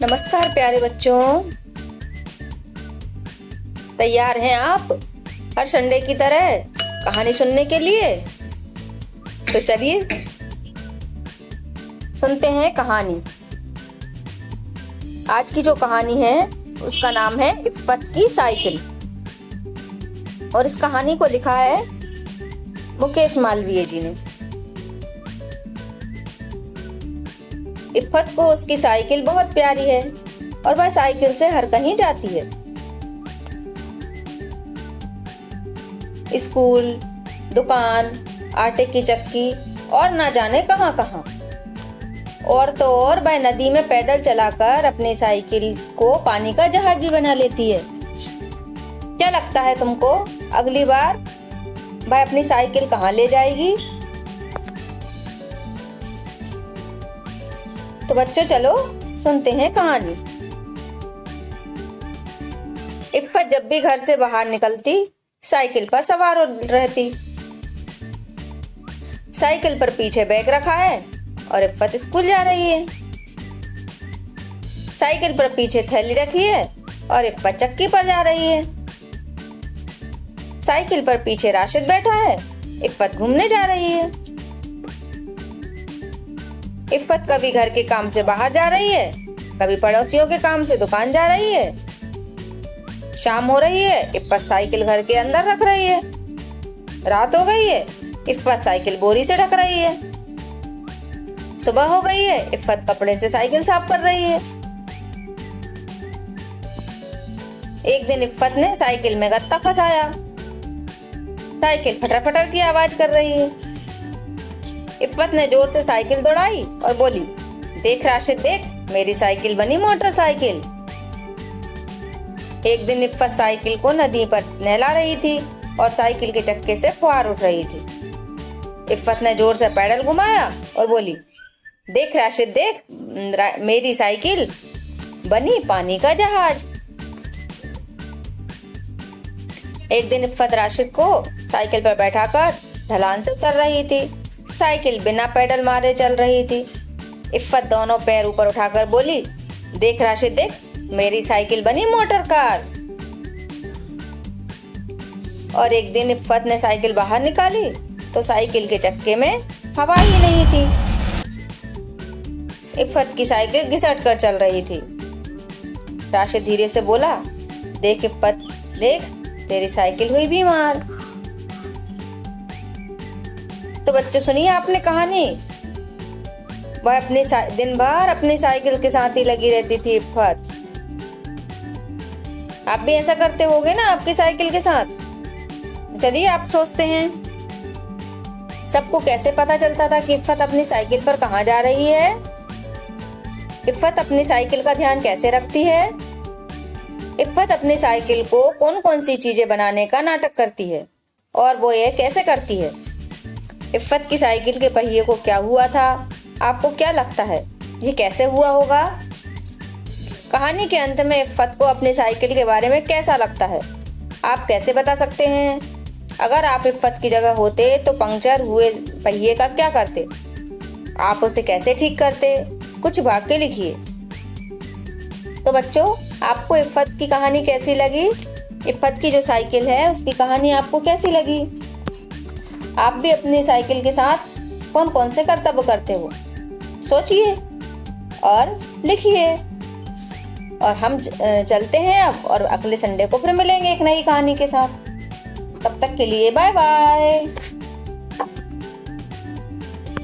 नमस्कार प्यारे बच्चों, तैयार हैं आप हर संडे की तरह कहानी सुनने के लिए? तो चलिए सुनते हैं कहानी। आज की जो कहानी है उसका नाम है इफ़्फ़त की साइकिल और इस कहानी को लिखा है मुकेश मालवीय जी ने। इफ़्फ़त को उसकी साइकिल बहुत प्यारी है और वह साइकिल से हर कहीं जाती है। स्कूल, दुकान, आटे की चक्की और ना जाने कहां कहां। और तो और वह नदी में पैडल चलाकर अपनी साइकिल को पानी का जहाज भी बना लेती है। क्या लगता है तुमको अगली बार वह अपनी साइकिल कहां ले जाएगी? तो बच्चों चलो सुनते हैं कहानी। इफ़्फ़त जब भी घर से बाहर निकलती साइकिल पर सवार रहती। साइकिल पर पीछे बैग रखा है और इफ़्फ़त स्कूल जा रही है। साइकिल पर पीछे थैली रखी है और इफ़्फ़त चक्की पर जा रही है। साइकिल पर पीछे राशिद बैठा है, इफ़्फ़त घूमने जा रही है। इफ़्फ़त कभी घर के काम से बाहर जा रही है, कभी पड़ोसियों के काम से दुकान जा रही है। शाम हो रही है, इफ़्फ़त साइकिल घर के अंदर रख रही है। रात हो गई है, इफ़्फ़त साइकिल बोरी से ढक रही है। सुबह हो गई है, इफ़्फ़त कपड़े से साइकिल साफ कर रही है। एक दिन इफ़्फ़त ने साइकिल में गत्ता फंसाया। साइकिल फटर फटर की आवाज कर रही है। इफ़्फ़त ने जोर से साइकिल दौड़ाई और बोली, देख राशिद देख, मेरी साइकिल बनी मोटरसाइकिल। एक दिन इफ़्फ़त साइकिल को नदी पर नहला रही थी और साइकिल के चक्के से फुहार उठ रही थी। इफ़्फ़त ने जोर से पैडल घुमाया और बोली, देख राशिद देख, मेरी साइकिल बनी पानी का जहाज। एक दिन इफ़्फ़त राशिद को साइकिल पर बैठाकर ढलान से उतर रही थी। साइकिल बिना पैडल मारे चल रही थी। इफ़्फ़त दोनों पैर ऊपर उठाकर बोली, देख राशिद देख, मेरी साइकिल बनी मोटर कार। और एक दिन इफ़्फ़त ने साइकिल बाहर निकाली तो साइकिल के चक्के में हवा ही नहीं थी। इफ़्फ़त की साइकिल घिसट कर चल रही थी। राशिद धीरे से बोला, देख इफ़्फ़त देख, तेरी साइकिल हुई बीमार। तो बच्चों सुनिए आपने कहानी। वह अपने दिन भर अपनी साइकिल के साथ ही लगी रहती थी इफ़्फ़त। आप भी ऐसा करते होगे ना आपकी साइकिल के साथ? चलिए आप सोचते हैं सबको कैसे पता चलता था कि इफ़्फ़त अपनी साइकिल पर कहाँ जा रही है? इफ़्फ़त अपनी साइकिल का ध्यान कैसे रखती है? इफ़्फ़त अपनी साइकिल को कौन कौन सी चीजें बनाने का नाटक करती है और वो ये कैसे करती है? इफ़्फ़त की साइकिल के पहिए को क्या हुआ था? आपको क्या लगता है ये कैसे हुआ होगा? कहानी के अंत में इफ़्फ़त को अपनी साइकिल के बारे में कैसा लगता है आप कैसे बता सकते हैं? अगर आप इफ़्फ़त की जगह होते तो पंक्चर हुए पहिए का क्या करते? आप उसे कैसे ठीक करते? कुछ भाग के लिखिए। तो बच्चों आपको इफ़्फ़त की कहानी कैसी लगी? इफ़्फ़त की जो साइकिल है उसकी कहानी आपको कैसी लगी? आप भी अपनी साइकिल के साथ कौन कौन से कर्तव्य करते हो? सोचिए और लिखिए। और हम चलते हैं अब और अगले संडे को फिर मिलेंगे एक नई कहानी के साथ। तब तक के लिए बाय बाय।